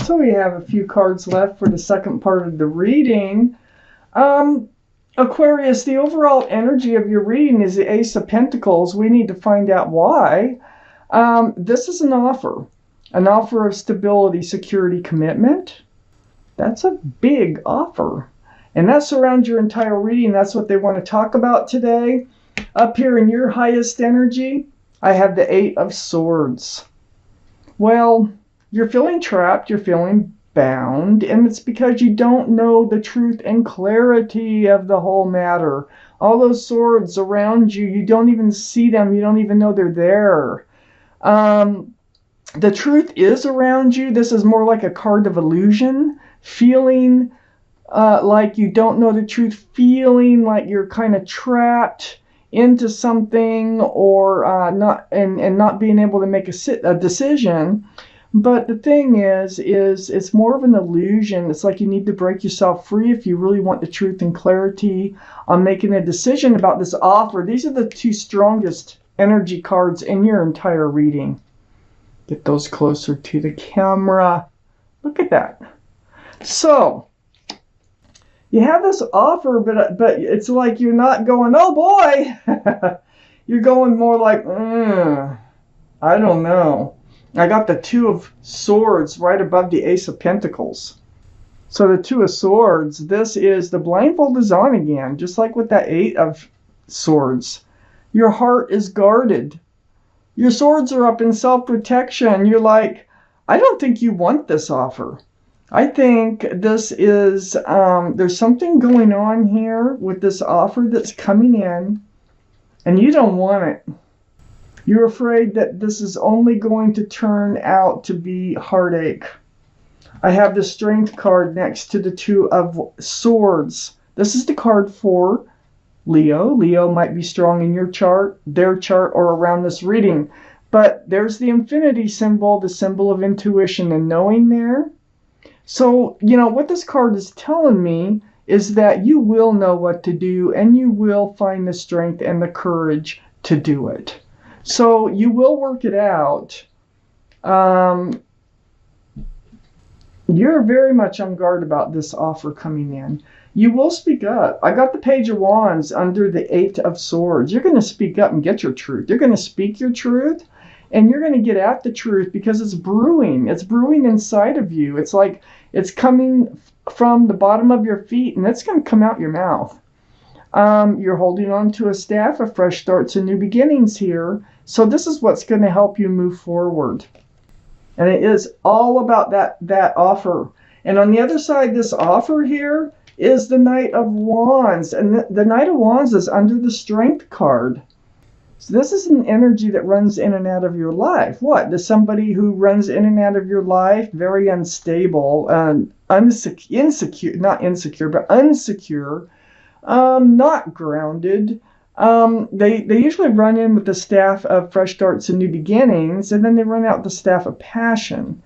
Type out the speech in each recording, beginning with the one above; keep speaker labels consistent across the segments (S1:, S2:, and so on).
S1: So we have a few cards left for the second part of the reading. Aquarius, the overall energy of your reading is the Ace of Pentacles. We need to find out why. This is an offer of stability, security, commitment. That's a big offer. And that surrounds your entire reading. That's what they want to talk about today. Up here in your highest energy, I have the Eight of Swords. Well, you're feeling trapped, you're feeling bound, and it's because you don't know the truth and clarity of the whole matter. All those swords around you, you don't even see them, you don't even know they're there. The truth is around you. This is more like a card of illusion, feeling like you don't know the truth, feeling like you're kind of trapped into something, or not being able to make a decision. But the thing is it's more of an illusion. It's like you need to break yourself free if you really want the truth and clarity on making a decision about this offer. These are the two strongest energy cards in your entire reading. Get those closer to the camera. Look at that. So you have this offer, but it's like you're not going, oh boy. You're going more like, I don't know. I got the Two of Swords right above the Ace of Pentacles. So the Two of Swords, this is the blindfold is on again, just like with that Eight of Swords. Your heart is guarded. Your swords are up in self-protection. You're like, I don't think you want this offer. I think this is, there's something going on here with this offer that's coming in, and you don't want it. You're afraid that this is only going to turn out to be heartache. I have the Strength card next to the Two of Swords. This is the card for Leo. Leo might be strong in your chart, their chart, or around this reading. But there's the infinity symbol, the symbol of intuition and knowing there. So, you know, what this card is telling me is that you will know what to do, and you will find the strength and the courage to do it. So you will work it out. You're very much on guard about this offer coming in. You will speak up. I got the Page of Wands under the Eight of Swords. You're going to speak up and get your truth. You're going to speak your truth, and you're going to get at the truth because it's brewing. It's brewing inside of you. It's like it's coming from the bottom of your feet, and it's going to come out your mouth. You're holding on to a staff of fresh starts and new beginnings here. So this is what's going to help you move forward. And it is all about that offer. And on the other side, this offer here is the Knight of Wands. And the Knight of Wands is under the Strength card. So this is an energy that runs in and out of your life. What? There's somebody who runs in and out of your life, very unstable, insecure, not insecure, but unsecure, not grounded. They usually run in with the staff of fresh starts and new beginnings, and then they run out the staff of passion.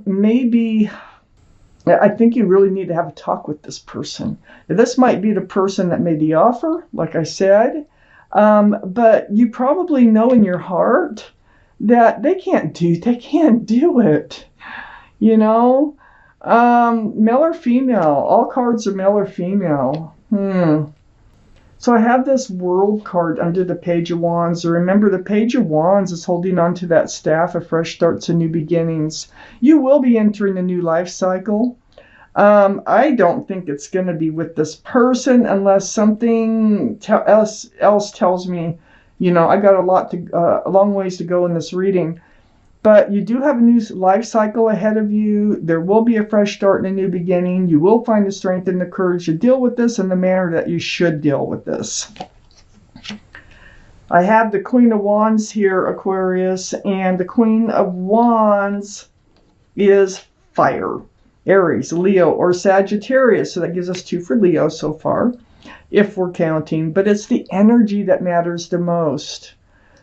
S1: Maybe, I think you really need to have a talk with this person. This might be the person that made the offer, like I said, but you probably know in your heart that they can't do it. You know, male or female, all cards are male or female. So I have this World card under the Page of Wands. Remember, the Page of Wands is holding on to that staff of fresh starts and new beginnings. You will be entering a new life cycle. I don't think it's going to be with this person unless something else tells me, you know, I got a long ways to go in this reading. But you do have a new life cycle ahead of you. There will be a fresh start and a new beginning. You will find the strength and the courage to deal with this in the manner that you should deal with this. I have the Queen of Wands here, Aquarius, and the Queen of Wands is fire. Aries, Leo, or Sagittarius. So that gives us 2 for Leo so far, if we're counting. But it's the energy that matters the most.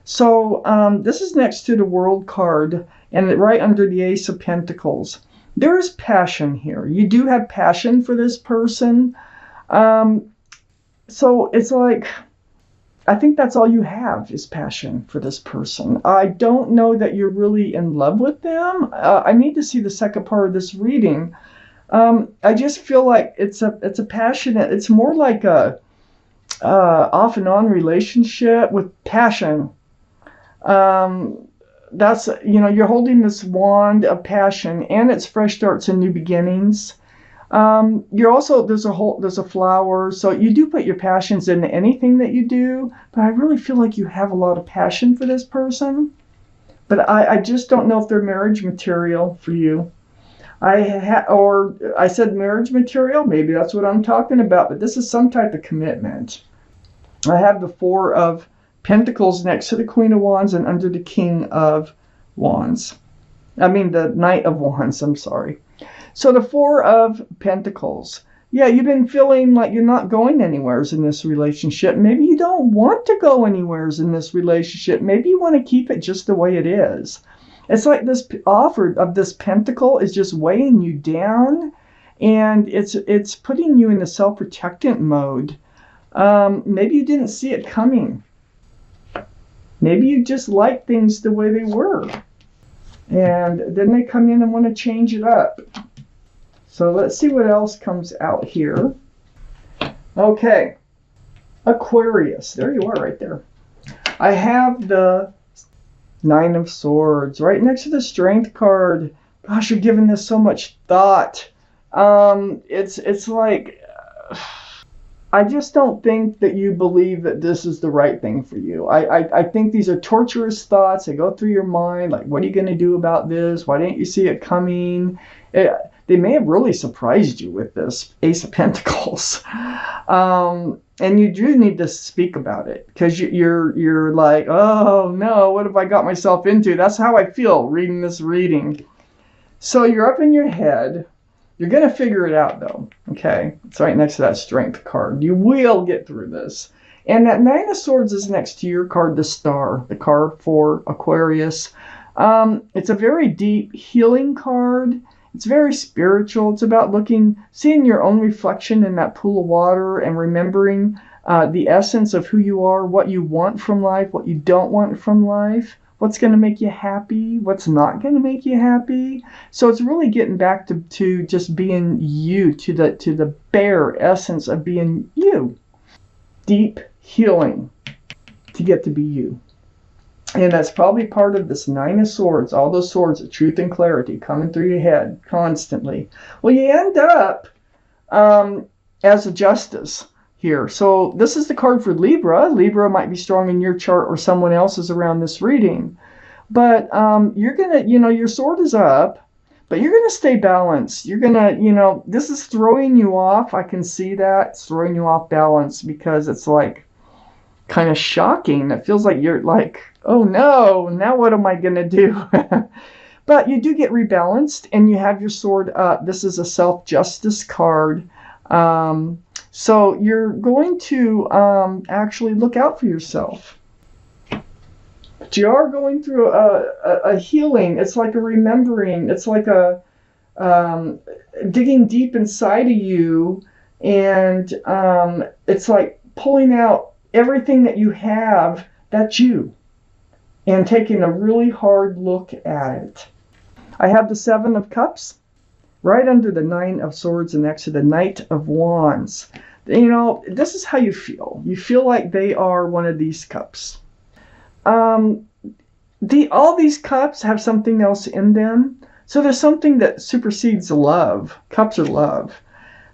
S1: So this is next to the World card and right under the Ace of Pentacles. There is passion here. You do have passion for this person. So it's like I think that's all you have is passion for this person. I don't know that you're really in love with them. I need to see the second part of this reading. I just feel like it's a passionate. It's more like a off and on relationship with passion. That's, you're holding this wand of passion, and it's fresh starts and new beginnings. You're also, there's a flower, so you do put your passions into anything that you do, but I really feel like you have a lot of passion for this person, but I just don't know if they're marriage material for you. I said marriage material, maybe that's what I'm talking about, but this is some type of commitment. I have the Four of Pentacles next to the Queen of Wands and under the King of Wands. I mean the Knight of Wands, I'm sorry. So the Four of Pentacles. Yeah, you've been feeling like you're not going anywheres in this relationship. Maybe you don't want to go anywheres in this relationship. Maybe you want to keep it just the way it is. It's like this offer of this pentacle is just weighing you down, and it's putting you in the self-protectant mode. Maybe you didn't see it coming. Maybe you just like things the way they were. And then they come in and want to change it up. So let's see what else comes out here. Okay. Aquarius. There you are right there. I have the Nine of Swords right next to the Strength card. Gosh, you're giving this so much thought. It's like, I just don't think that you believe that this is the right thing for you. I think these are torturous thoughts. They go through your mind, like, what are you going to do about this? Why didn't you see it coming? They may have really surprised you with this Ace of Pentacles. And you do need to speak about it, because you're like, oh no, what have I got myself into? That's how I feel reading this reading. So you're up in your head. You're going to figure it out, though, okay? It's right next to that Strength card. You will get through this. And that Nine of Swords is next to your card, the Star, the card for Aquarius. It's a very deep healing card. It's very spiritual. It's about seeing your own reflection in that pool of water and remembering the essence of who you are, what you want from life, what you don't want from life. What's going to make you happy? What's not going to make you happy? So it's really getting back to just being you, to the bare essence of being you. Deep healing to get to be you. And that's probably part of this Nine of Swords, all those swords of truth and clarity coming through your head constantly. Well, you end up as a Justice here. So this is the card for Libra. Libra might be strong in your chart or someone else's around this reading. But you're going to, your sword is up, but you're going to stay balanced. You're going to, this is throwing you off. I can see that. It's throwing you off balance because it's like kind of shocking. It feels like you're like, oh no, now what am I going to do? But you do get rebalanced and you have your sword up. This is a self-justice card. So you're going to actually look out for yourself. But you are going through a healing. It's like a remembering. It's like a digging deep inside of you. And it's like pulling out everything that you have that's you. And taking a really hard look at it. I have the Seven of Cups right under the Nine of Swords and next to the Knight of Wands. This is how you feel. You feel like they are one of these cups. All these cups have something else in them. So there's something that supersedes love. Cups are love.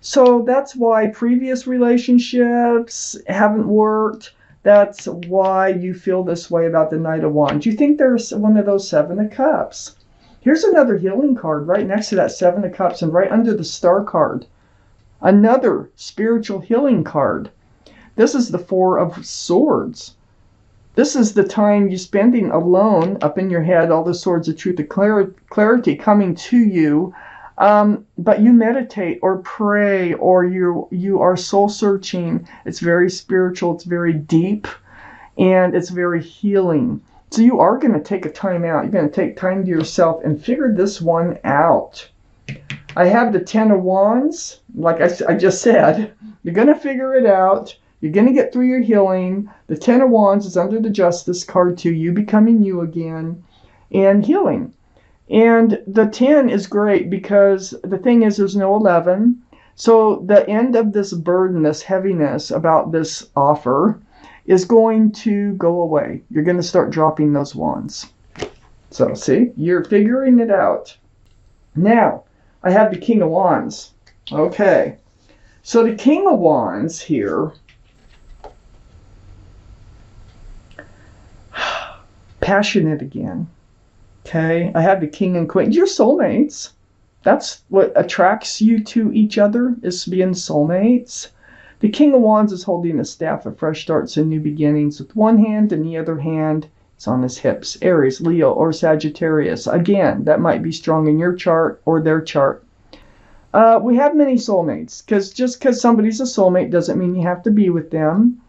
S1: So that's why previous relationships haven't worked. That's why you feel this way about the Knight of Wands. You think there's one of those Seven of Cups. Here's another healing card right next to that Seven of Cups and right under the Star card. Another spiritual healing card. This is the Four of Swords. This is the time you're spending alone up in your head, all the swords of truth and clarity coming to you. But you meditate or pray or you are soul searching. It's very spiritual. It's very deep and it's very healing. So you are going to take a time out. You're going to take time to yourself and figure this one out. I have the Ten of Wands. Like I just said, you're going to figure it out. You're going to get through your healing. The Ten of Wands is under the Justice card too. You becoming you again and healing. And the 10 is great because the thing is there's no 11. So the end of this burden, this heaviness about this offer is going to go away. You're going to start dropping those wands. So see, you're figuring it out. Now, I have the King of Wands. Okay. So the King of Wands here, passionate again. Okay, I have the King and Queen. You're soulmates. That's what attracts you to each other, is being soulmates. The King of Wands is holding a staff of fresh starts and new beginnings with one hand, and the other hand it's on his hips. Aries, Leo, or Sagittarius. Again, that might be strong in your chart or their chart. We have many soulmates, because just because somebody's a soulmate doesn't mean you have to be with them.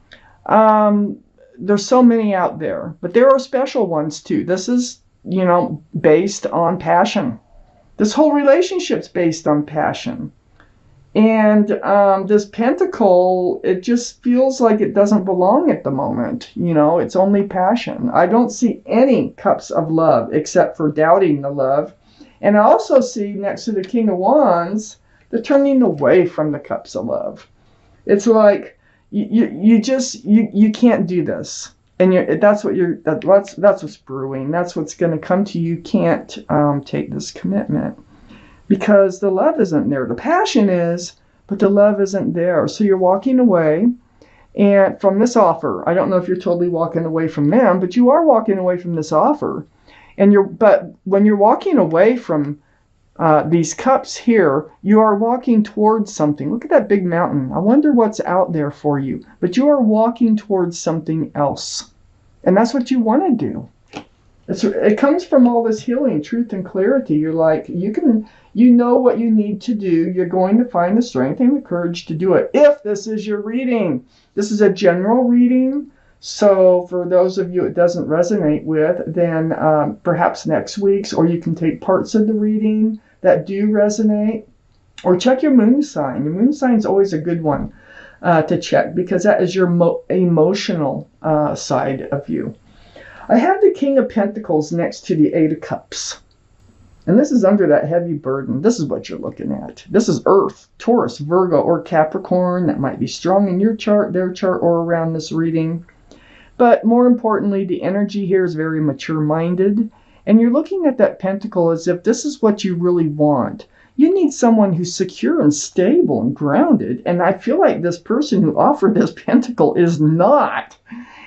S1: There's so many out there, but there are special ones too. This is, you know, based on passion. This whole relationship's based on passion. And this pentacle, it just feels like it doesn't belong at the moment. You know, it's only passion. I don't see any cups of love except for doubting the love. And I also see next to the King of Wands, the turning away from the cups of love. It's like you can't do this. And that's what's brewing. That's what's going to come to you. You can't take this commitment because the love isn't there. The passion is, but the love isn't there. So you're walking away, and from this offer. I don't know if you're totally walking away from them, but you are walking away from this offer. But when you're walking away from these cups here, you are walking towards something. Look at that big mountain. I wonder what's out there for you. But you are walking towards something else. And that's what you want to do. It comes from all this healing, truth, and clarity. You're like, you know what you need to do. You're going to find the strength and the courage to do it. If this is your reading. This is a general reading. So for those of you it doesn't resonate with, then perhaps next week's, or you can take parts of the reading that do resonate, or check your moon sign. Your moon sign is always a good one to check because that is your emotional side of you. I have the King of Pentacles next to the Eight of Cups. And this is under that heavy burden. This is what you're looking at. This is Earth, Taurus, Virgo, or Capricorn. That might be strong in your chart, their chart, or around this reading. But more importantly, the energy here is very mature-minded. And you're looking at that pentacle as if this is what you really want. You need someone who's secure and stable and grounded. And I feel like this person who offered this pentacle is not.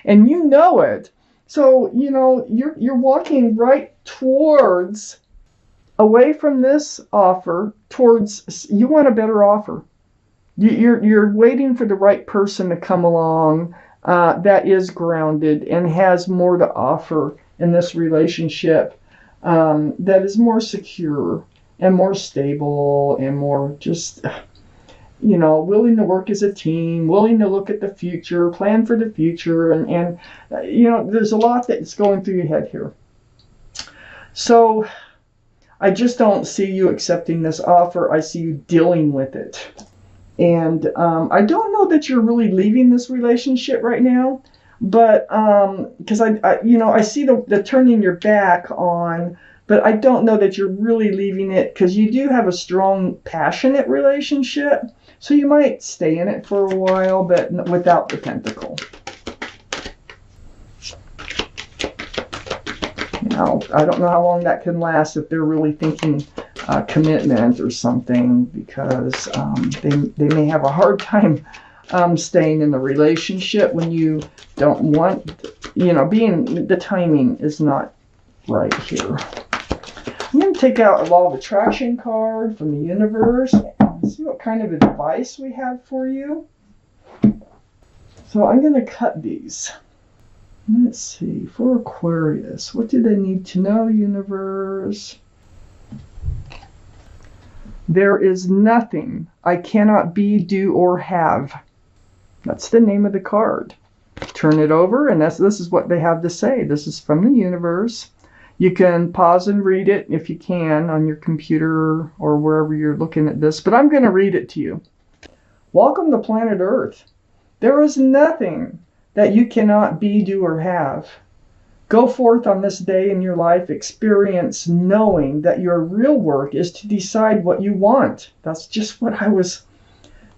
S1: And you know it. So, you know, you're walking right towards, away from this offer, towards, you want a better offer. You're waiting for the right person to come along that is grounded and has more to offer in this relationship, that is more secure and more stable and more just, you know, willing to work as a team, willing to look at the future, plan for the future, and you know, there's a lot that's going through your head here. So I just don't see you accepting this offer. I see you dealing with it. And I don't know that you're really leaving this relationship right now, but because I see the turning your back on, but I don't know that you're really leaving it because you do have a strong, passionate relationship. So you might stay in it for a while, but without the pentacle. Now, I don't know how long that can last if they're really thinking commitment or something, because they may have a hard time staying in the relationship when you don't want, you know, the timing is not right here. I'm going to take out a Law of Attraction card from the universe and see what kind of advice we have for you. So I'm going to cut these. Let's see, for Aquarius, what do they need to know, universe? There is nothing I cannot be, do, or have. That's the name of the card. Turn it over, and this is what they have to say. This is from the universe. You can pause and read it if you can on your computer or wherever you're looking at this, but I'm going to read it to you. Welcome to planet Earth. There is nothing that you cannot be, do, or have. Go forth on this day in your life, experience knowing that your real work is to decide what you want. That's just what I was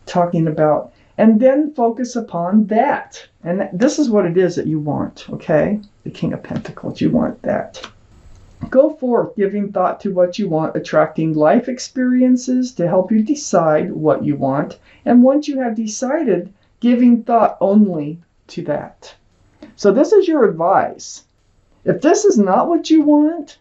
S1: talking about. And then focus upon that. And this is what it is that you want, okay? The King of Pentacles, you want that. Go forth giving thought to what you want, attracting life experiences to help you decide what you want. And once you have decided, giving thought only to that. So this is your advice. If this is not what you want,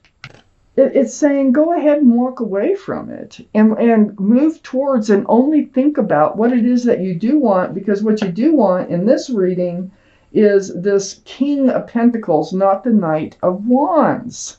S1: it's saying go ahead and walk away from it and move towards and only think about what it is that you do want, because what you do want in this reading is this King of Pentacles, not the Knight of Wands.